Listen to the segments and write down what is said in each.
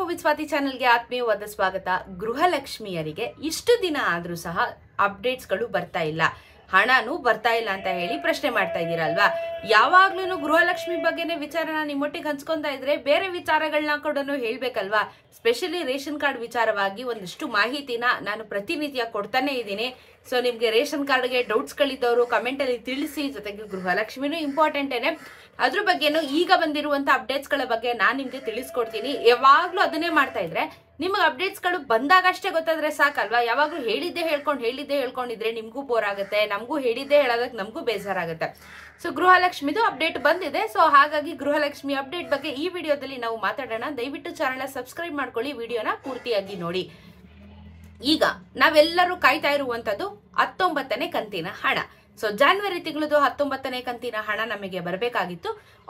Info with Swati ಚಾನೆಲ್ಗೆ ಆತ್ಮೀಯವಾದ ಸ್ವಾಗತ. ಗೃಹಲಕ್ಷ್ಮಿಯರಿಗೆ ಇಷ್ಟು ದಿನ ಆದ್ರೂ ಸಹ ಅಪ್ಡೇಟ್ಸ್ಗಳು ಬರ್ತಾ ಇಲ್ಲ, ಹಣನೂ ಬರ್ತಾ ಇಲ್ಲ ಅಂತ ಹೇಳಿ ಪ್ರಶ್ನೆ ಮಾಡ್ತಾ ಇದ್ದೀರಲ್ವಾ. ಯಾವಾಗ್ಲೂ ಗೃಹಲಕ್ಷ್ಮಿ ಬಗ್ಗೆನೇ ವಿಚಾರನ ನಿಮ್ಮೊಟ್ಟಿಗೆ ಹಂಚ್ಕೊಂತಾ ಇದ್ರೆ ಬೇರೆ ವಿಚಾರಗಳನ್ನ ಕೂಡ ಹೇಳ್ಬೇಕಲ್ವಾ. ಸ್ಪೆಷಲಿ ರೇಷನ್ ಕಾರ್ಡ್ ವಿಚಾರವಾಗಿ ಒಂದಿಷ್ಟು ಮಾಹಿತಿನ ನಾನು ಪ್ರತಿನಿತ್ಯ ಕೊಡ್ತಾನೆ ಇದ್ದೀನಿ. ಸೊ ನಿಮ್ಗೆ ರೇಷನ್ ಕಾರ್ಡ್ಗೆ ಡೌಟ್ಸ್ ಗಳಿದ್ದವರು ಕಮೆಂಟ್ ಅಲ್ಲಿ ತಿಳಿಸಿ. ಜೊತೆಗೆ ಗೃಹಲಕ್ಷ್ಮಿನೂ ಇಂಪಾರ್ಟೆಂಟೇನೆ, ಅದ್ರ ಬಗ್ಗೆನೂ ಈಗ ಬಂದಿರುವಂತ ಅಪ್ಡೇಟ್ಸ್ ಗಳ ಬಗ್ಗೆ ನಾನು ನಿಮ್ಗೆ ತಿಳಿಸ್ಕೊಡ್ತೀನಿ. ಯಾವಾಗ್ಲೂ ಅದನ್ನೇ ಮಾಡ್ತಾ ಇದ್ರೆ ನಿಮಗೆ ಅಪ್ಡೇಟ್ಸ್ ಗಳು ಬಂದಾಗ ಅಷ್ಟೇ ಗೊತ್ತಾದ್ರೆ ಸಾಕಲ್ವಾ. ಯಾವಾಗ್ಲೂ ಹೇಳಿದ್ದೆ ಹೇಳ್ಕೊಂಡಿದ್ರೆ ನಿಮ್ಗೂ ಬೋರ್ ಆಗುತ್ತೆ, ನಮಗೂ ಹೇಳಿದ್ದೆ ಹೇಳೋದಕ್ಕೆ ನಮಗೂ ಬೇಜಾರಾಗುತ್ತೆ. ಸೊ ಗೃಹಲಕ್ಷ್ಮಿದು ಅಪ್ಡೇಟ್ ಬಂದಿದೆ. ಸೊ ಹಾಗಾಗಿ ಗೃಹಲಕ್ಷ್ಮಿ ಅಪ್ಡೇಟ್ ಬಗ್ಗೆ ಈ ವಿಡಿಯೋದಲ್ಲಿ ನಾವು ಮಾತಾಡೋಣ. ದಯವಿಟ್ಟು ಚಾನೆಲ್ ಸಬ್ಸ್ಕ್ರೈಬ್ ಮಾಡ್ಕೊಳ್ಳಿ, ವಿಡಿಯೋನ ಪೂರ್ತಿಯಾಗಿ ನೋಡಿ. ಈಗ ನಾವೆಲ್ಲರೂ ಕಾಯ್ತಾ ಇರುವಂತದ್ದು 19ನೇ ಕಂತಿನ ಹಣ. ಸೊ ಜಾನ್ವರಿ ತಿಂಗಳದು 19ನೇ ಕಂತಿನ ಹಣ ನಮಗೆ ಬರಬೇಕಾಗಿತ್ತು.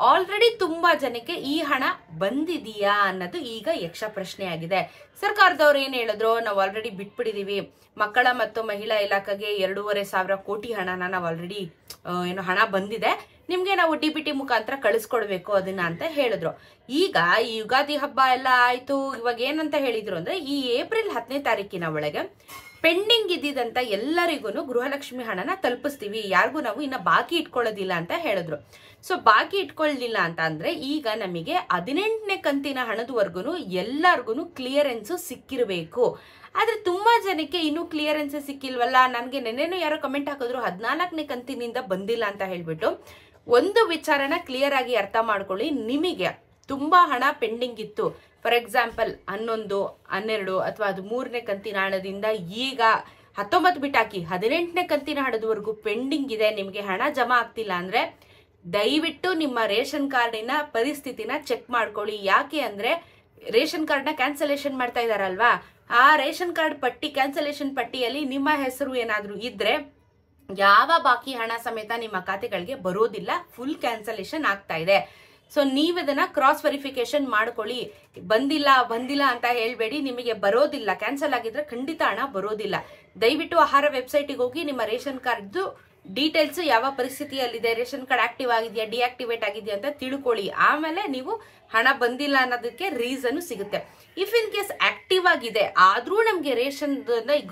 ಆಲ್ರೆಡಿ ತುಂಬಾ ಜನಕ್ಕೆ ಈ ಹಣ ಬಂದಿದೆಯಾ ಅನ್ನೋದು ಈಗ ಯಕ್ಷ ಪ್ರಶ್ನೆ ಆಗಿದೆ. ಸರ್ಕಾರದವ್ರು ಏನ್ ಹೇಳಿದ್ರು, ನಾವು ಆಲ್ರೆಡಿ ಬಿಟ್ಬಿಟ್ಟಿದೀವಿ, ಮಕ್ಕಳ ಮತ್ತು ಮಹಿಳಾ ಇಲಾಖೆಗೆ 2,500 ಕೋಟಿ ಹಣನ ನಾವು ಆಲ್ರೆಡಿ ಹಣ ಬಂದಿದೆ, ನಿಮ್ಗೆ ನಾವು DBT ಮುಖಾಂತರ ಕಳಿಸ್ಕೊಡ್ಬೇಕು ಅದನ್ನ ಅಂತ ಹೇಳಿದ್ರು. ಈಗ ಈ ಯುಗಾದಿ ಹಬ್ಬ ಎಲ್ಲ ಆಯ್ತು. ಇವಾಗ ಏನಂತ ಹೇಳಿದ್ರು ಅಂದ್ರೆ, ಈ ಏಪ್ರಿಲ್ 10ನೇ ತಾರೀಕಿನ ಒಳಗೆ ಪೆಂಡಿಂಗ್ ಇದ್ದಿದಂತ ಎಲ್ಲರಿಗೂ ಗೃಹಲಕ್ಷ್ಮಿ ಹಣನ ತಲುಪಿಸ್ತೀವಿ, ಯಾರಿಗೂ ನಾವು ಇನ್ನ ಬಾಕಿ ಇಟ್ಕೊಳ್ಳೋದಿಲ್ಲ ಅಂತ ಹೇಳಿದ್ರು. ಸೊ ಬಾಕಿ ಇಟ್ಕೊಳ್ಳಿಲ್ಲ ಅಂತ ಅಂದ್ರೆ ಈಗ ನಮಗೆ 18ನೇ ಕಂತಿನ ಹಣದವರೆಗೂ ಎಲ್ಲರಿಗೂ ಕ್ಲಿಯರೆನ್ಸ್ ಸಿಕ್ಕಿರಬೇಕು. ಆದ್ರೆ ತುಂಬಾ ಜನಕ್ಕೆ ಇನ್ನೂ ಕ್ಲಿಯರೆನ್ಸ್ ಸಿಕ್ಕಿಲ್ವಲ್ಲ. ನನ್ಗೆ ನೆನ್ನೆನೂ ಯಾರೋ ಕಮೆಂಟ್ ಹಾಕಿದ್ರು 14ನೇ ಕಂತಿನಿಂದ ಬಂದಿಲ್ಲ ಅಂತ ಹೇಳ್ಬಿಟ್ಟು. ಒಂದು ವಿಚಾರನ ಕ್ಲಿಯರ್ ಆಗಿ ಅರ್ಥ ಮಾಡ್ಕೊಳ್ಳಿ. ನಿಮಗೆ ತುಂಬಾ ಹಣ ಪೆಂಡಿಂಗ್ ಇತ್ತು, ಫಾರ್ ಎಕ್ಸಾಂಪಲ್ 11, 12 ಅಥವಾ ಅದು 3ನೇ ಕಂತಿನ ಹಣದಿಂದ ಈಗ 19 ಬಿಟ್ಟಾಕಿ 18ನೇ ಕಂತಿನ ಹಣದವರೆಗೂ ಪೆಂಡಿಂಗ್ ಇದೆ, ನಿಮಗೆ ಹಣ ಜಮಾ ಆಗ್ತಿಲ್ಲ ಅಂದ್ರೆ ದಯವಿಟ್ಟು ನಿಮ್ಮ ರೇಷನ್ ಕಾರ್ಡಿನ ಪರಿಸ್ಥಿತಿನ ಚೆಕ್ ಮಾಡ್ಕೊಳ್ಳಿ. ಯಾಕೆ ಅಂದ್ರೆ ರೇಷನ್ ಕಾರ್ಡ್ನ ಕ್ಯಾನ್ಸಲೇಷನ್ ಮಾಡ್ತಾ ಇದಾರಲ್ವಾ, ಆ ರೇಷನ್ ಕಾರ್ಡ್ ಪಟ್ಟಿ ಕ್ಯಾನ್ಸಲೇಷನ್ ಪಟ್ಟಿಯಲ್ಲಿ ನಿಮ್ಮ ಹೆಸರು ಏನಾದ್ರೂ ಇದ್ರೆ ಯಾವ ಬಾಕಿ ಹಣ ಸಮೇತ ನಿಮ್ಮ ಖಾತೆಗಳಿಗೆ ಬರೋದಿಲ್ಲ, ಫುಲ್ ಕ್ಯಾನ್ಸಲೇಷನ್ ಆಗ್ತಾ ಇದೆ. ಸೊ ನೀವದನ್ನ ಕ್ರಾಸ್ ವೆರಿಫಿಕೇಶನ್ ಮಾಡ್ಕೊಳ್ಳಿ. ಬಂದಿಲ್ಲ ಅಂತ ಹೇಳ್ಬೇಡಿ, ನಿಮಗೆ ಬರೋದಿಲ್ಲ. ಕ್ಯಾನ್ಸಲ್ ಆಗಿದ್ರೆ ಖಂಡಿತ ಹಣ ಬರೋದಿಲ್ಲ. ದಯವಿಟ್ಟು ಆಹಾರ ವೆಬ್ಸೈಟಿಗೆ ಹೋಗಿ ನಿಮ್ಮ ರೇಷನ್ ಕಾರ್ಡ್ದು ಡೀಟೇಲ್ಸ್ ಯಾವ ಪರಿಸ್ಥಿತಿಯಲ್ಲಿದೆ, ರೇಷನ್ ಕಾರ್ಡ್ ಆಕ್ಟಿವ್ ಆಗಿದೆಯಾ ಡಿಆಕ್ಟಿವೇಟ್ ಆಗಿದೆಯಾ ಅಂತ ತಿಳ್ಕೊಳ್ಳಿ. ಆಮೇಲೆ ನೀವು ಹಣ ಬಂದಿಲ್ಲ ಅನ್ನೋದಕ್ಕೆ ರೀಸನ್ ಸಿಗುತ್ತೆ. ಇಫ್ ಇನ್ ಕೇಸ್ ಆಕ್ಟಿವ್ ಆಗಿದೆ ಆದ್ರೂ ನಮ್ಗೆ ರೇಷನ್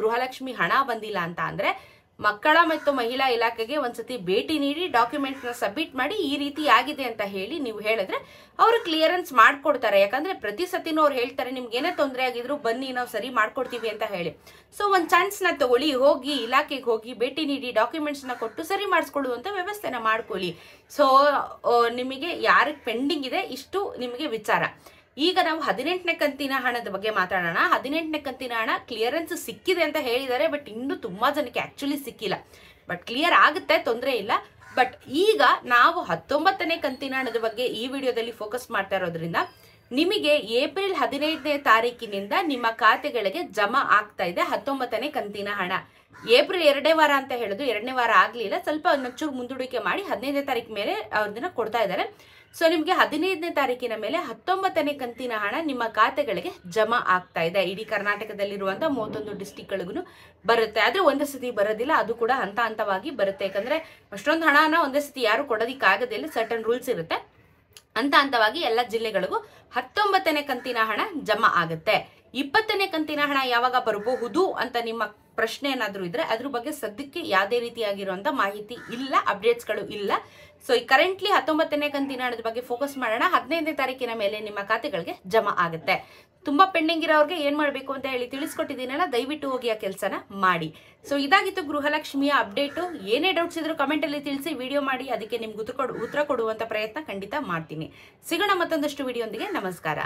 ಗೃಹಲಕ್ಷ್ಮಿ ಹಣ ಬಂದಿಲ್ಲ ಅಂತ ಅಂದ್ರೆ ಮಕ್ಕಳ ಮತ್ತು ಮಹಿಳಾ ಇಲಾಖೆಗೆ ಒಂದ್ಸತಿ ಭೇಟಿ ನೀಡಿ ಡಾಕ್ಯುಮೆಂಟ್ಸ್ ನ ಸಬ್ಮಿಟ್ ಮಾಡಿ ಈ ರೀತಿ ಆಗಿದೆ ಅಂತ ಹೇಳಿ ನೀವು ಹೇಳಿದ್ರೆ ಅವರು ಕ್ಲಿಯರೆನ್ಸ್ ಮಾಡ್ಕೊಡ್ತಾರೆ. ಯಾಕಂದ್ರೆ ಪ್ರತಿ ಸತಿನೂ ಅವ್ರು ಹೇಳ್ತಾರೆ ನಿಮ್ಗೆ ಏನೇ ತೊಂದರೆ ಆಗಿದ್ರು ಬನ್ನಿ ನಾವು ಸರಿ ಮಾಡ್ಕೊಡ್ತೀವಿ ಅಂತ ಹೇಳಿ. ಸೊ ಒಂದ್ ಚಾನ್ಸ್ ನ ತಗೊಳ್ಳಿ, ಹೋಗಿ ಇಲಾಖೆಗೆ ಹೋಗಿ ಭೇಟಿ ನೀಡಿ ಡಾಕ್ಯುಮೆಂಟ್ಸ್ ನ ಕೊಟ್ಟು ಸರಿ ಮಾಡಿಸ್ಕೊಳ್ಳುವಂತ ವ್ಯವಸ್ಥೆನ ಮಾಡ್ಕೊಳ್ಳಿ. ಸೊ ನಿಮಗೆ ಯಾರಿಗೆ ಪೆಂಡಿಂಗ್ ಇದೆ ಇಷ್ಟು ನಿಮಗೆ ವಿಚಾರ. ಈಗ ನಾವು 18ನೇ ಕಂತಿನ ಹಣದ ಬಗ್ಗೆ ಮಾತಾಡೋಣ. 18ನೇ ಕಂತಿನ ಹಣ ಕ್ಲಿಯರೆನ್ಸ್ ಸಿಕ್ಕಿದೆ ಅಂತ ಹೇಳಿದ್ದಾರೆ, ಬಟ್ ಇನ್ನು ತುಂಬಾ ಜನಕ್ಕೆ ಆಕ್ಚುಲಿ ಸಿಕ್ಕಿಲ್ಲ. ಬಟ್ ಕ್ಲಿಯರ್ ಆಗುತ್ತೆ, ತೊಂದರೆ ಇಲ್ಲ. ಬಟ್ ಈಗ ನಾವು 19ನೇ ಕಂತಿನ ಹಣದ ಬಗ್ಗೆ ಈ ವಿಡಿಯೋದಲ್ಲಿ ಫೋಕಸ್ ಮಾಡ್ತಾ ಇರೋದ್ರಿಂದ ನಿಮಗೆ ಏಪ್ರಿಲ್ 15ನೇ ತಾರೀಕಿನಿಂದ ನಿಮ್ಮ ಖಾತೆಗಳಿಗೆ ಜಮಾ ಆಗ್ತಾ ಇದೆ 19ನೇ ಕಂತಿನ ಹಣ. ಏಪ್ರಿಲ್ 2ನೇ ವಾರ ಅಂತ ಹೇಳಿದ್ರು, 2ನೇ ವಾರ ಆಗ್ಲಿಲ್ಲ, ಸ್ವಲ್ಪ ನಚ್ಚೂರು ಮುಂದೂಡಿಕೆ ಮಾಡಿ 15ನೇ ತಾರೀಕು ಮೇಲೆ ಅವ್ರದನ್ನ ಕೊಡ್ತಾ ಇದ್ದಾರೆ. ಸೊ ನಿಮ್ಗೆ 15ನೇ ತಾರೀಕಿನ ಮೇಲೆ 19ನೇ ಕಂತಿನ ಹಣ ನಿಮ್ಮ ಖಾತೆಗಳಿಗೆ ಜಮಾ ಆಗ್ತಾ ಇದೆ. ಇಡೀ ಕರ್ನಾಟಕದಲ್ಲಿರುವಂತಹ 31 ಡಿಸ್ಟಿಕ್ಗಳಿಗೂ ಬರುತ್ತೆ. ಆದ್ರೆ ಒಂದೇ ಸತಿ ಬರೋದಿಲ್ಲ, ಅದು ಕೂಡ ಹಂತ ಹಂತವಾಗಿ ಬರುತ್ತೆ. ಯಾಕಂದ್ರೆ ಅಷ್ಟೊಂದು ಹಣನ ಒಂದೇ ಸತಿ ಯಾರು ಕೊಡೋದಿಕ್ಕಾಗೋದಿಲ್ಲ, ಸರ್ಟನ್ ರೂಲ್ಸ್ ಇರುತ್ತೆ. ಹಂತ ಹಂತವಾಗಿ ಎಲ್ಲ ಜಿಲ್ಲೆಗಳಿಗೂ 19ನೇ ಕಂತಿನ ಹಣ ಜಮಾ ಆಗುತ್ತೆ. 20ನೇ ಕಂತಿನ ಹಣ ಯಾವಾಗ ಬರಬಹುದು ಅಂತ ನಿಮ್ಮ ಪ್ರಶ್ನೆ ಏನಾದ್ರೂ ಇದ್ರೆ ಅದ್ರ ಬಗ್ಗೆ ಸದ್ಯಕ್ಕೆ ಯಾವುದೇ ರೀತಿಯಾಗಿರುವಂತ ಮಾಹಿತಿ ಇಲ್ಲ, ಅಪ್ಡೇಟ್ಸ್ ಗಳು ಇಲ್ಲ. ಸೊ ಕರೆಂಟ್ಲಿ 19ನೇ ಕಂತಿನ ಹಣದ ಬಗ್ಗೆ ಫೋಕಸ್ ಮಾಡೋಣ. 15ನೇ ತಾರೀಕಿನ ಮೇಲೆ ನಿಮ್ಮ ಖಾತೆಗಳಿಗೆ ಜಮಾ ಆಗುತ್ತೆ. ತುಂಬಾ ಪೆಂಡಿಂಗ್ ಇರೋರಿಗೆ ಏನ್ ಮಾಡ್ಬೇಕು ಅಂತ ಹೇಳಿ ತಿಳಿಸ್ಕೊಟ್ಟಿದ್ದೀನಲ್ಲ, ದಯವಿಟ್ಟು ಹೋಗಿ ಆ ಕೆಲಸನ ಮಾಡಿ. ಸೊ ಇದಾಗಿತ್ತು ಗೃಹಲಕ್ಷ್ಮಿಯ ಅಪ್ಡೇಟು. ಏನೇ ಡೌಟ್ಸ್ ಇದ್ರು ಕಮೆಂಟ್ ಅಲ್ಲಿ ತಿಳಿಸಿ, ವಿಡಿಯೋ ಮಾಡಿ ಅದಕ್ಕೆ ನಿಮ್ಗೆ ಉತ್ತರ ಕೊಡುವಂತ ಪ್ರಯತ್ನ ಖಂಡಿತ ಮಾಡ್ತೀನಿ. ಸಿಗೋಣ ಮತ್ತೊಂದಷ್ಟು ವಿಡಿಯೋ ಒಂದಿಗೆ. ನಮಸ್ಕಾರ.